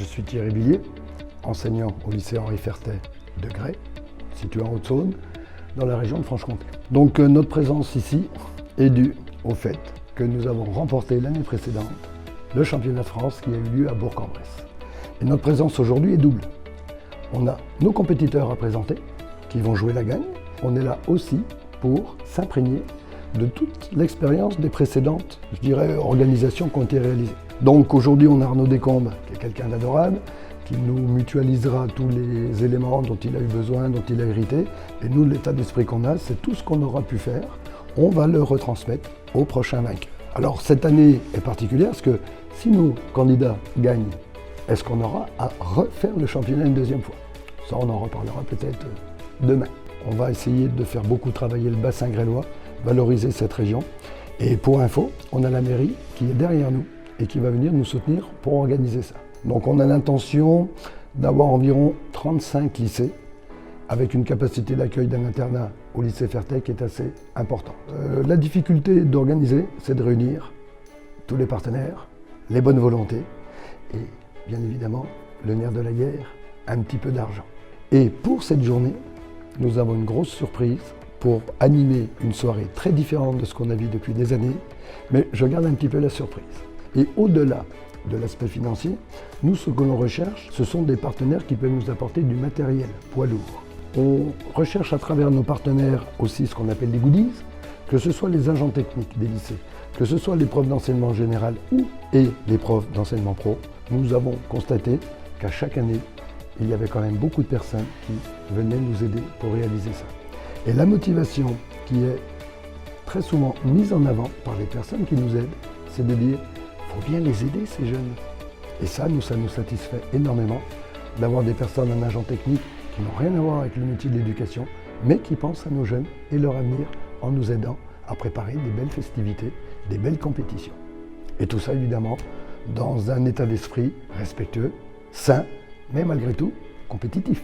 Je suis Thierry Villiers, enseignant au lycée Henri Fertet de Grès, situé en Haute-Saône, dans la région de Franche-Comté. Donc notre présence ici est due au fait que nous avons remporté l'année précédente le championnat de France qui a eu lieu à Bourg-en-Bresse. Et notre présence aujourd'hui est double. On a nos compétiteurs à présenter qui vont jouer la gagne. On est là aussi pour s'imprégner de toute l'expérience des précédentes, je dirais, organisations qui ont été réalisées. Donc aujourd'hui, on a Arnaud Descombes, qui est quelqu'un d'adorable, qui nous mutualisera tous les éléments dont il a eu besoin, dont il a hérité. Et nous, l'état d'esprit qu'on a, c'est tout ce qu'on aura pu faire, on va le retransmettre au prochain vainqueur. Alors cette année est particulière parce que si nos candidats gagnent, est-ce qu'on aura à refaire le championnat une deuxième fois? Ça, on en reparlera peut-être demain. On va essayer de faire beaucoup travailler le bassin grélois, valoriser cette région. Et pour info, on a la mairie qui est derrière nous et qui va venir nous soutenir pour organiser ça. Donc on a l'intention d'avoir environ 35 lycées avec une capacité d'accueil d'un internat au lycée Fertet qui est assez important. La difficulté d'organiser, c'est de réunir tous les partenaires, les bonnes volontés et bien évidemment le nerf de la guerre, un petit peu d'argent. Et pour cette journée, nous avons une grosse surprise pour animer une soirée très différente de ce qu'on a vu depuis des années, mais je garde un petit peu la surprise. Et au-delà de l'aspect financier, nous, ce que l'on recherche, ce sont des partenaires qui peuvent nous apporter du matériel poids lourd. On recherche à travers nos partenaires aussi ce qu'on appelle des goodies, que ce soit les agents techniques des lycées, que ce soit les profs d'enseignement général et les profs d'enseignement pro. Nous avons constaté qu'à chaque année, il y avait quand même beaucoup de personnes qui venaient nous aider pour réaliser ça. Et la motivation qui est très souvent mise en avant par les personnes qui nous aident, c'est de dire il faut bien les aider ces jeunes. Et ça nous satisfait énormément d'avoir des personnes en agent technique qui n'ont rien à voir avec le métier de l'éducation, mais qui pensent à nos jeunes et leur avenir en nous aidant à préparer des belles festivités, des belles compétitions. Et tout ça évidemment dans un état d'esprit respectueux, sain, mais malgré tout compétitif.